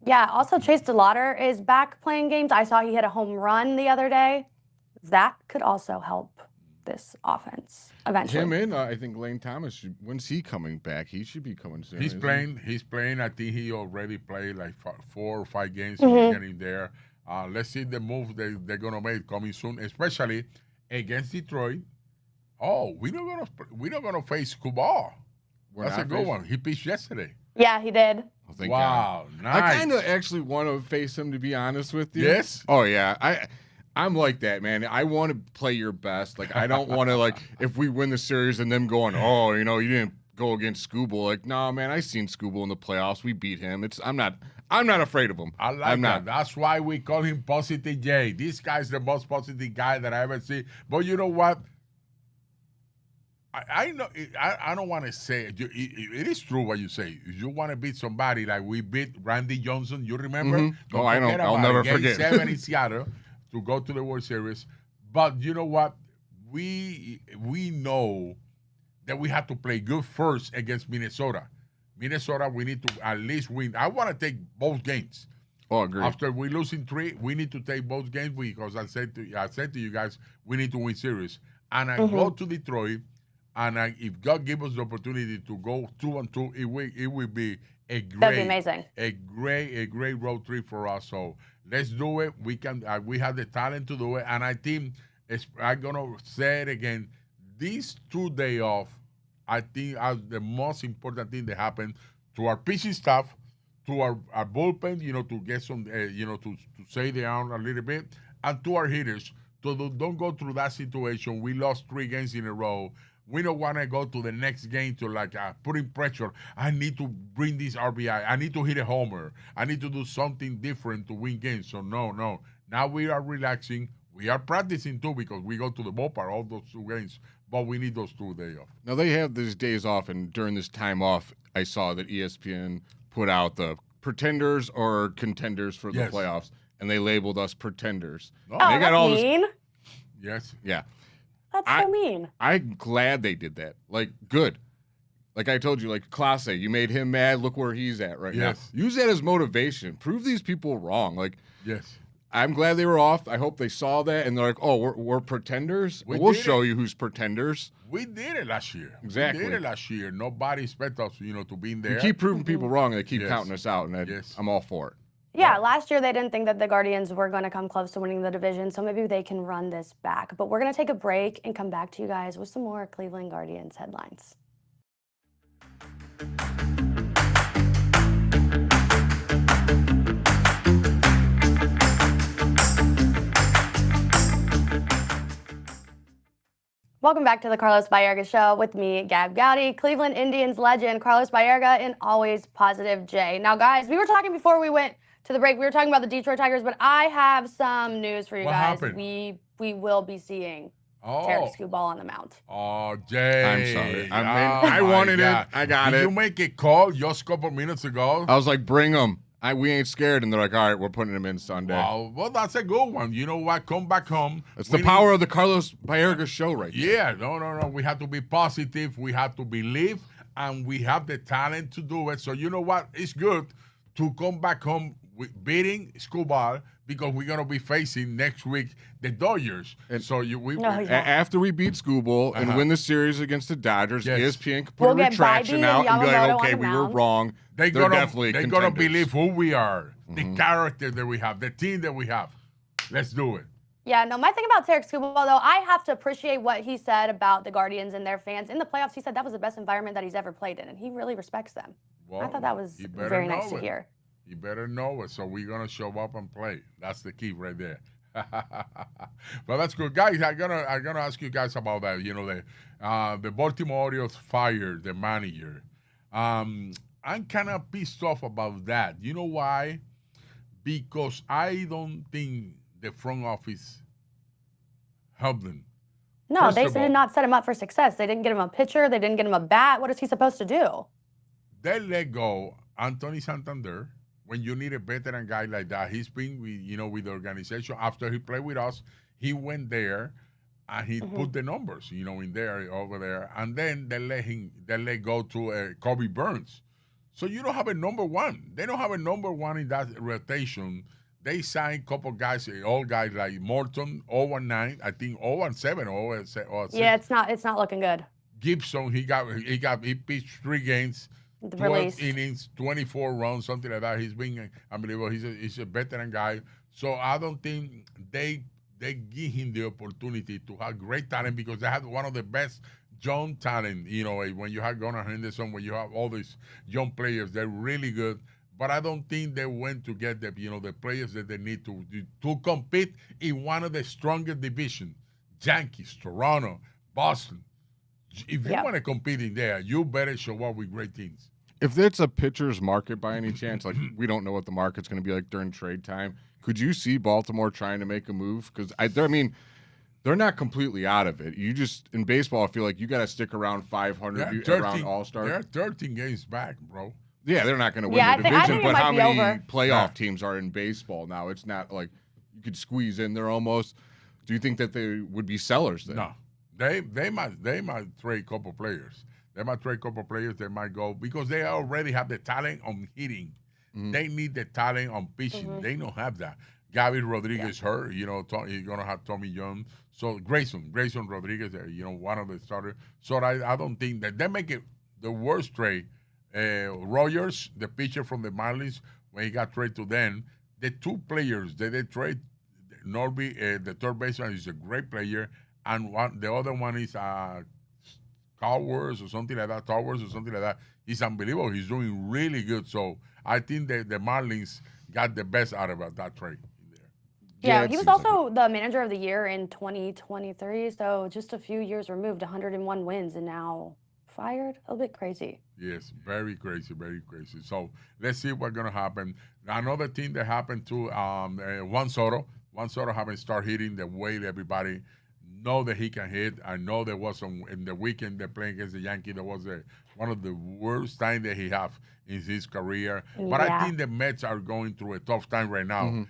S1: Yeah, also Chase DeLauder is back playing games. I saw he hit a home run the other day. That could also help this offense eventually.
S3: Him and I think Lane Thomas, when's he coming back? He should be coming soon.
S2: He's playing. I think he already played like 4 or 5 games. He's getting there. Let's see the move they're gonna make coming soon, especially against Detroit. Oh, we're not gonna face Kubal. That's a good one. He pitched yesterday.
S1: Yeah, he did.
S3: Oh, thank
S2: Wow,
S3: God.
S2: nice.
S3: I kind of actually want to face him, to be honest with you.
S2: Yes?
S3: Oh yeah. I'm like that, man. I want to play your best. Like, I don't want to, if we win the series and them going, oh, you didn't go against Scooble. Like, no, man, I seen Scooble in the playoffs. We beat him. I'm not afraid of him.
S2: I like that. That's why we call him Positive J. This guy's the most positive guy that I ever see. But you know what? I know. I don't want to say it. It is true what you say. You want to beat somebody like we beat Randy Johnson. You remember?
S3: Oh, I know. I'll never forget.
S2: Game 7 in Seattle to go to the World Series. But you know what? We know that we have to play good first against Minnesota. Minnesota, we need to at least win. I want to take both games.
S3: Oh, agree.
S2: After we losing 3, we need to take both games because I said to you guys, we need to win series. And I go to Detroit. And if God gives us the opportunity to go 2-2, it will be a great,
S1: That'd be amazing.
S2: a great road trip for us. So let's do it. We can. We have the talent to do it. And I think I'm gonna say it again. These 2 days off, I think, are the most important thing that happened to our pitching staff, to our bullpen. To get some, to stay down a little bit, and to our hitters. So don't go through that situation. We lost 3 games in a row. We don't want to go to the next game to putting pressure. I need to bring this RBI. I need to hit a homer. I need to do something different to win games. So no. Now we are relaxing. We are practicing too because we go to the ballpark all those 2 games. But we need those 2 days off.
S3: Now they have these days off, and during this time off, I saw that ESPN put out the pretenders or contenders for the playoffs, and they labeled us pretenders.
S2: Oh,
S3: they got all
S1: mean.
S2: Yes.
S3: Yeah.
S1: That's so mean.
S3: I'm glad they did that. Like, good. Like I told you, like Clase, you made him mad. Look where he's at right now. Use that as motivation. Prove these people wrong. Like,
S2: yes.
S3: I'm glad they were off. I hope they saw that and they're like, oh, we're pretenders. We'll show you who's pretenders.
S2: We did it last year.
S3: Exactly.
S2: We did it last year. Nobody expect us, to be in there.
S3: We keep proving people wrong. They keep counting us out, and I'm all for it.
S1: Yeah, last year they didn't think that the Guardians were going to come close to winning the division, so maybe they can run this back. But we're going to take a break and come back to you guys with some more Cleveland Guardians headlines. Welcome back to the Carlos Baerga Show with me, Gab Gowdy, Cleveland Indians legend, Carlos Baerga, and always positive Jay. Now, guys, we were talking before we went to the break. We were talking about the Detroit Tigers, but I have some news for you guys.
S2: Happened?
S1: We will be seeing Tarek Skubal on the mound.
S2: Oh, Jay.
S3: I'm sorry. I wanted it. I got it.
S2: Did you make a call just a couple minutes ago?
S3: I was like, bring them. We ain't scared. And they're like, all right, we're putting him in Sunday.
S2: Wow. Well, that's a good one. You know what? Come back home.
S3: It's the power of the Carlos Baerga Show right there.
S2: Yeah. No. We have to be positive. We have to believe. And we have the talent to do it. So you know what? It's good to come back home with beating Skubal because we're going to be facing next week the Dodgers.
S3: And
S2: so
S3: after we beat Skubal and win the series against the Dodgers, ESPN can put
S1: we'll
S3: a retraction out and be like, okay, we were wrong. They're definitely
S2: They're going to believe who we are, the character that we have, the team that we have. Let's do it.
S1: Yeah, no, my thing about Tarek Skubal, though, I have to appreciate what he said about the Guardians and their fans. In the playoffs, he said that was the best environment that he's ever played in, and he really respects them.
S2: Well,
S1: I thought that was very nice to hear.
S2: You better know it, so we're going to show up and play. That's the key right there. But that's good. Guys, I'm gonna ask you guys about that. The Baltimore Orioles fired the manager. I'm kind of pissed off about that. You know why? Because I don't think the front office helped them.
S1: No, they did not set him up for success. They didn't get him a pitcher. They didn't get him a bat. What is he supposed to do?
S2: They let go Anthony Santander. When you need a veteran guy like that, he's been with the organization. After he played with us, he went there and he put the numbers, in there, over there. And then they let go to Kobe Burns. So you don't have a number one. They don't have a number one in that rotation. They signed a couple guys, old guys like Morton, 0-9, I think 0-7 or 0-6.
S1: Yeah, it's not looking good.
S2: Gibson, he pitched 3 games. 12 innings, 24 runs, something like that. He's been unbelievable. He's a veteran guy. So I don't think they give him the opportunity to have great talent because they have one of the best young talent. When you have Gunnar Henderson, when you have all these young players, they're really good. But I don't think they went to get the players that they need to compete in one of the strongest divisions. Yankees, Toronto, Boston. If you want to compete in there, you better show up with great teams.
S3: If it's a pitcher's market by any chance, like we don't know what the market's going to be like during trade time, could you see Baltimore trying to make a move? Because they're not completely out of it. You just in baseball, I feel like you got to stick around 500 around All-Star.
S2: They're 13 games back, bro.
S3: Yeah, they're not going to win the division. But how many playoff teams are in baseball now? It's not like you could squeeze in there almost. Do you think that they would be sellers then?
S2: No. They might trade a couple players. They might trade a couple players. They might go because they already have the talent on hitting. They need the talent on pitching. They don't have that. Gabby Rodriguez hurt. He's gonna have Tommy John. So Grayson Rodriguez, one of the starters. So I don't think that they make it the worst trade. Rogers, the pitcher from the Marlins, when he got traded to them, the 2 players that they trade, Norby, the third baseman, is a great player. And the other one is Towers or something like that. He's unbelievable. He's doing really good. So I think that the Marlins got the best out of that trade.
S1: Yeah,
S3: it
S1: he was
S3: seems like
S1: also the manager of the year in 2023, so just a few years removed, 101 wins, and now fired. A bit crazy.
S2: Yes, very crazy, very crazy. So let's see what's gonna happen. Another thing that happened to Juan Soto. Juan Soto haven't started hitting the way that everybody know that he can hit. I know there was some in the weekend they playing against the Yankees. There was one of the worst time that he have in his career. But I
S1: Yeah.
S2: think the Mets are going through a tough time right now.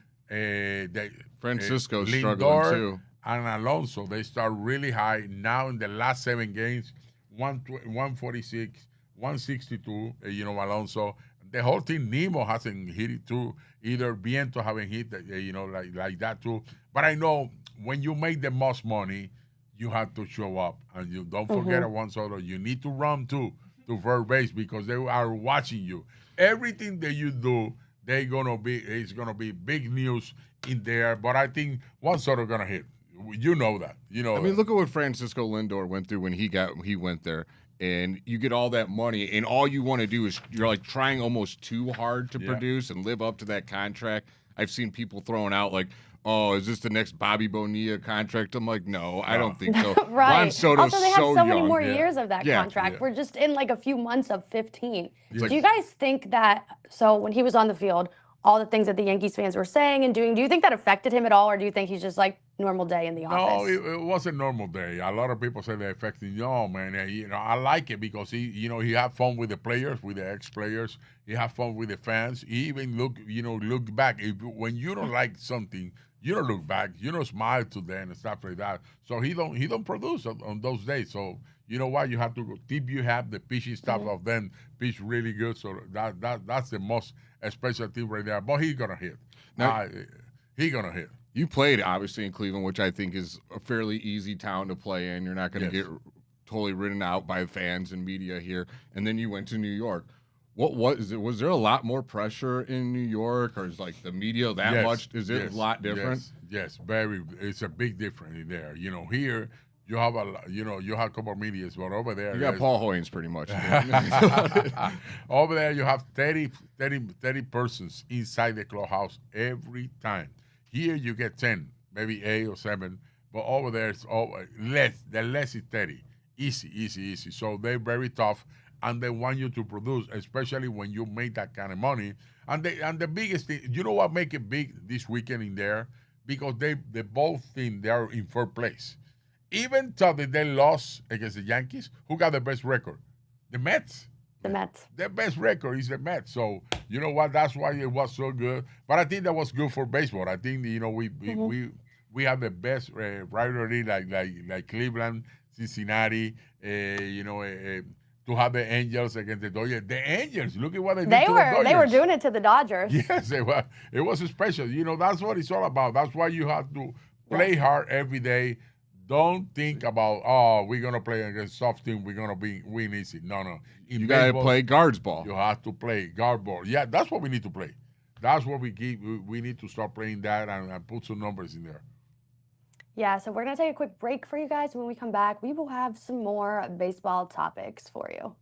S3: Francisco's
S2: Lindor
S3: struggling too.
S2: and Alonso, they start really high. Now in the last 7 games, 146, 162, Alonso. The whole team, Nemo hasn't hit it too. Either Viento haven't hit, like that too. But I know when you make the most money, you have to show up. And you don't forget at one solo, you need to run too to first base because they are watching you. Everything that you do, it's gonna be big news in there. But I think one sort of gonna hit. You know that.
S3: I mean, look at what Francisco Lindor went through when he went there. And you get all that money, and all you want to do is you're like trying almost too hard to produce and live up to that contract. I've seen people throwing out like, "Oh, is this the next Bobby Bonilla contract?" I'm like, no, I don't think so.
S1: Right.
S3: Juan Soto's
S1: Also, they have so many
S3: young.
S1: more years of that contract.
S2: Yeah.
S1: We're just in like a few months of 15.
S2: Yeah.
S1: Do you guys think that, so when he was on the field, all the things that the Yankees fans were saying and doing, do you think that affected him at all, or do you think he's just like normal day in the
S2: No,
S1: office?
S2: it was a normal day. A lot of people say they affected. No, man, I like it because he had fun with the players, with the ex-players. He had fun with the fans. He even look back. When you don't like something, you don't look back. You don't smile to them and stuff like that. So he don't produce on those days. So you know what? You have to go. If you have the pitching stuff of them pitch really good. So that's the most special thing right there. But he's gonna hit. He's gonna hit.
S3: You played obviously in Cleveland, which I think is a fairly easy town to play in. You're not going to get totally ridden out by fans and media here. And then you went to New York. What was it? Was there a lot more pressure in New York, or is like the media that much? Is it a lot different?
S2: Yes, very. It's a big difference in there. Here you have you have a couple of medias, but over there
S3: You got Paul Hoynes pretty much.
S2: over there you have 30 persons inside the clubhouse every time. Here you get 10, maybe 8 or 7, but over there it's less. The less is 30. Easy. So they're very tough, and they want you to produce, especially when you make that kind of money. And the biggest thing, you know what make it big this weekend in there? Because they both team they are in 4th place. Even though they lost against the Yankees, who got the best record? The Mets.
S1: The Mets.
S2: Their best record is the Mets. So you know what? That's why it was so good. But I think that was good for baseball. I think we have the best rivalry like Cleveland, Cincinnati. To have the Angels against the Dodgers. The Angels, look at what they did to the Dodgers.
S1: They were doing it to the Dodgers.
S2: Yes, it was special. That's what it's all about. That's why you have to play hard every day. Don't think about, we're going to play against soft team. We're going to win easy. No.
S3: You got to play guards ball.
S2: You have to play guard ball. Yeah, that's what we need to play. That's what we need to start playing that and put some numbers in there.
S1: Yeah, so we're going to take a quick break for you guys. When we come back, we will have some more baseball topics for you.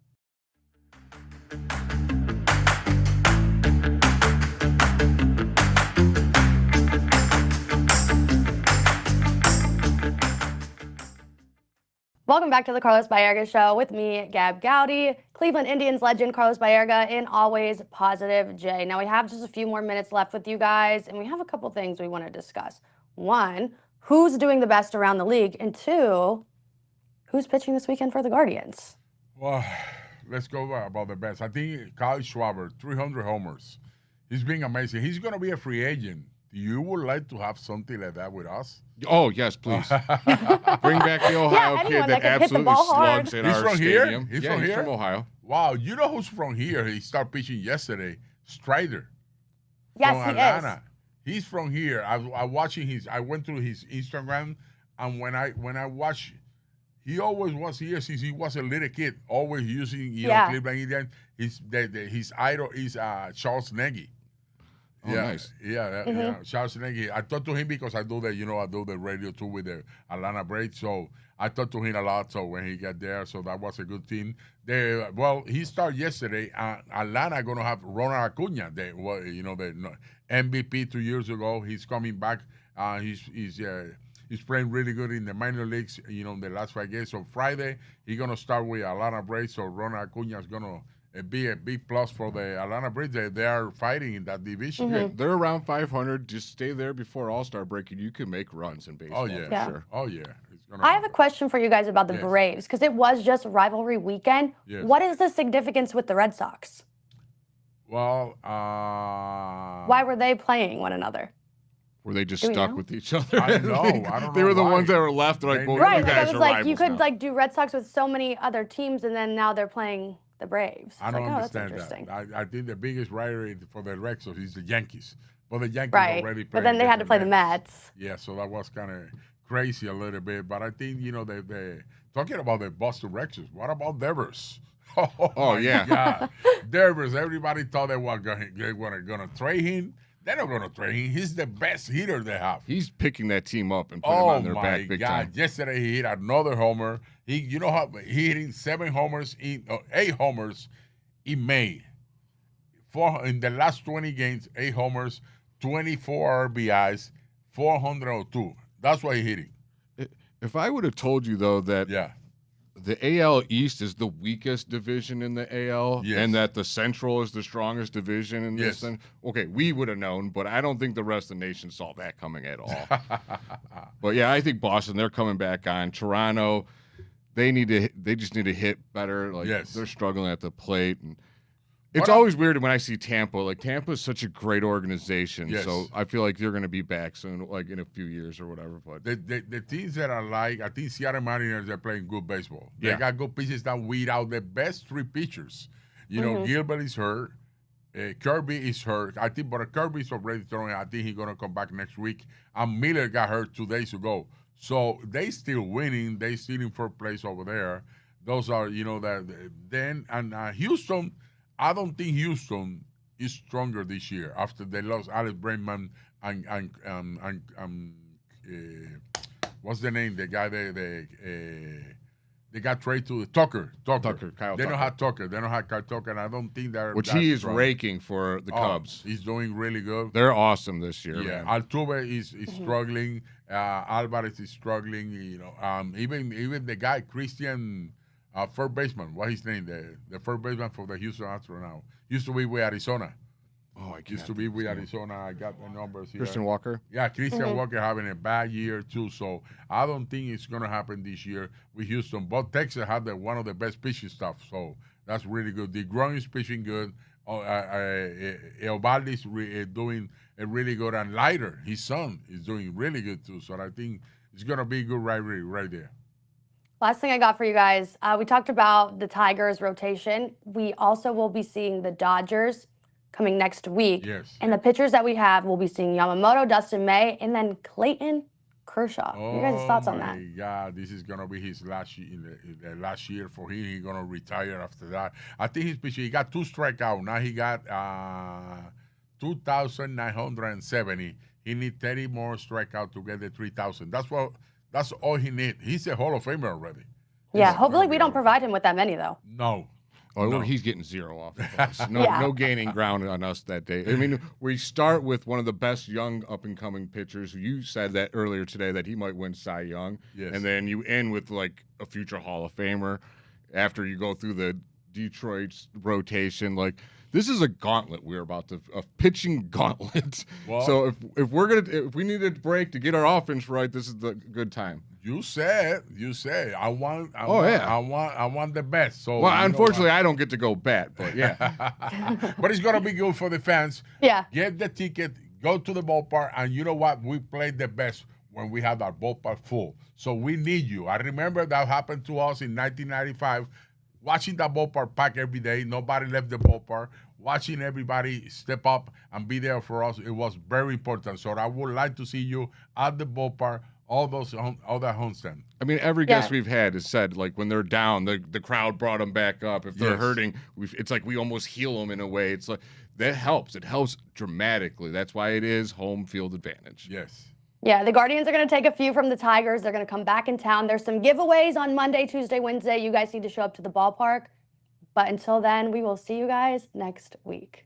S1: Welcome back to the Carlos Baerga Show with me, Gab Gowdy, Cleveland Indians legend Carlos Baerga, and always positive Jay. Now we have just a few more minutes left with you guys, and we have a couple things we want to discuss. One, who's doing the best around the league? And 2, who's pitching this weekend for the Guardians?
S2: Well, let's go about the best. I think Kyle Schwarber, 300 homers. He's being amazing. He's going to be a free agent. You would like to have something like that with us?
S3: Oh, yes, please. Bring back the Ohio kid that absolutely slugs at our stadium.
S2: He's from here?
S3: From Ohio.
S2: Wow, you know who's from here? He started pitching yesterday. Strider.
S1: Yes,
S2: from
S1: he
S2: Atlanta.
S1: is.
S2: He's from here. I went through his Instagram, and when I watch, he always was here since he was a little kid. Always using Cleveland Indians. His idol is Charles Nagy.
S3: Oh, nice.
S2: Yeah. Charles Nagy. I talked to him because I do the radio too with the Atlanta Braves. So I talked to him a lot. So when he got there, so that was a good team. He started yesterday. Atlanta going to have Ronald Acuna. The MVP 2 years ago. He's coming back He's playing really good in the minor leagues, in the last 5 games. So Friday, he's going to start with Atlanta Braves. So Ronald Acuna is going to be a big plus for the Atlanta Braves. They are fighting in that division.
S3: Yeah, they're around 500. Just stay there before All-Star break, and you can make runs in baseball.
S2: Oh, yeah.
S3: For sure.
S2: Oh, yeah.
S1: I have a question for you guys about the Braves, because it was just rivalry weekend.
S2: Yes.
S1: What is the significance with the Red Sox?
S2: Well,
S1: why were they playing one another?
S3: Were they just
S1: Do we
S3: stuck
S1: know?
S3: with each other?
S2: I don't know. I don't
S3: They
S2: know
S3: were the
S2: why.
S3: ones that were left. They're like,
S2: They-
S3: well,
S1: Right,
S3: you
S1: like
S3: guys
S1: I was
S3: are
S1: like, you
S3: rivals
S1: could
S3: now.
S1: do Red Sox with so many other teams, and then now they're playing the Braves.
S2: I
S1: It's
S2: don't
S1: like, oh, that's
S2: understand
S1: interesting.
S2: that. I think the biggest rivalry for the Red Sox is the Yankees. But the Yankees
S1: Right,
S2: already played
S1: but then they had to play the Mets.
S2: Yeah, so that was kind of crazy a little bit. But I think, they talking about the Boston Red Sox, what about Devers? Oh, my
S3: yeah.
S2: God. Devers, everybody thought they were going to trade him. They're not going to trade him. He's the best hitter they have.
S3: He's picking that team up and putting them
S2: Oh
S3: on their
S2: my
S3: back big
S2: God!
S3: time.
S2: Yesterday he hit another homer. He hitting 8 homers in May. In the last 20 games, 8 homers, 24 RBIs, 402. That's what he's hitting.
S3: If I would have told you though that
S2: Yeah.
S3: the AL East is the weakest division in the AL,
S2: Yes.
S3: and that the Central is the strongest division in this
S2: Yes.
S3: thing, okay, we would have known, but I don't think the rest of the nation saw that coming at all. But yeah, I think Boston, they're coming back on. Toronto, they just need to hit better. Like
S2: Yes.
S3: they're struggling at the plate, and it's
S2: What
S3: always weird when I see Tampa. Like Tampa is such a great organization,
S2: Yes.
S3: so I feel like they're going to be back soon, like in a few years or whatever. But
S2: The teams that are like, I think Seattle Mariners are playing good baseball. They
S3: Yeah.
S2: got good pitchers that weed out the best 3 pitchers. Gilbert is hurt. Kirby is hurt. I think, but Kirby's already throwing. I think he's going to come back next week. And Miller got hurt 2 days ago. So they still winning. They still in 4th place over there. Those are, Houston, I don't think Houston is stronger this year after they lost Alex Bregman and what's the name? The guy they got traded to Tucker.
S3: Kyle
S2: They don't
S3: Tucker.
S2: have Tucker. They don't have Kyle Tucker, and I don't think they're
S3: which
S2: that
S3: he is
S2: strong.
S3: raking for the Cubs.
S2: He's doing really good.
S3: They're awesome this year.
S2: Yeah,
S3: man.
S2: Altuve is struggling. Alvarez is struggling. Even the guy Christian, first baseman. What's his name? The first baseman for the Houston Astros now. Used to be with Arizona.
S3: Oh, I
S2: Used to be with Arizona. I got the numbers here.
S3: Christian Walker.
S2: Yeah, Christian Walker having a bad year too. So I don't think it's gonna happen this year with Houston. But Texas had one of the best pitching stuff. So that's really good. DeGrom is pitching good. Eovaldi is doing a really good, and Leiter, his son, is doing really good too. So I think it's gonna be a good rivalry right there.
S1: Last thing I got for you guys, we talked about the Tigers rotation. We also will be seeing the Dodgers coming next week.
S2: Yes.
S1: And the pitchers that we have, we'll be seeing Yamamoto, Dustin May, and then Clayton Kershaw. Your guys' thoughts on that?
S2: Oh my God, this is gonna be his last year. The last year for him, he's gonna retire after that. I think he's pitching. He got 2 strikeouts. Now he got 2,970. He needs 30 more strikeouts to get the 3,000. That's all he needs. He's a Hall of Famer already.
S1: Yeah, hopefully we don't provide him with that many, though.
S2: No.
S3: Oh,
S2: No.
S3: he's getting 0 off of us. No,
S1: Yeah.
S3: no gaining ground on us that day. I mean, we start with one of the best young up-and-coming pitchers. You said that earlier today that he might win Cy Young.
S2: Yes.
S3: And then you end with, like, a future Hall of Famer after you go through the Detroit's rotation. Like, this is a gauntlet we're about to a pitching gauntlet.
S2: Well-
S3: so if we need a break to get our offense right, this is the good time.
S2: You said. I want the best. So
S3: Well,
S2: you know
S3: unfortunately,
S2: what?
S3: I don't get to go bat, but yeah.
S2: But it's gonna be good for the fans.
S1: Yeah.
S2: Get the ticket, go to the ballpark, and you know what? We play the best when we have our ballpark full. So we need you. I remember that happened to us in 1995. Watching that ballpark pack every day, nobody left the ballpark. Watching everybody step up and be there for us, it was very important. So I would like to see you at the ballpark, all that homestand.
S3: I mean, every guest
S1: Yeah.
S3: we've had has said, like, when they're down, the crowd brought them back up. If they're
S2: Yes.
S3: hurting, it's like we almost heal them in a way. It's like that helps. It helps dramatically. That's why it is home field advantage.
S2: Yes.
S1: Yeah, the Guardians are going to take a few from the Tigers. They're going to come back in town. There's some giveaways on Monday, Tuesday, Wednesday. You guys need to show up to the ballpark. But until then, we will see you guys next week.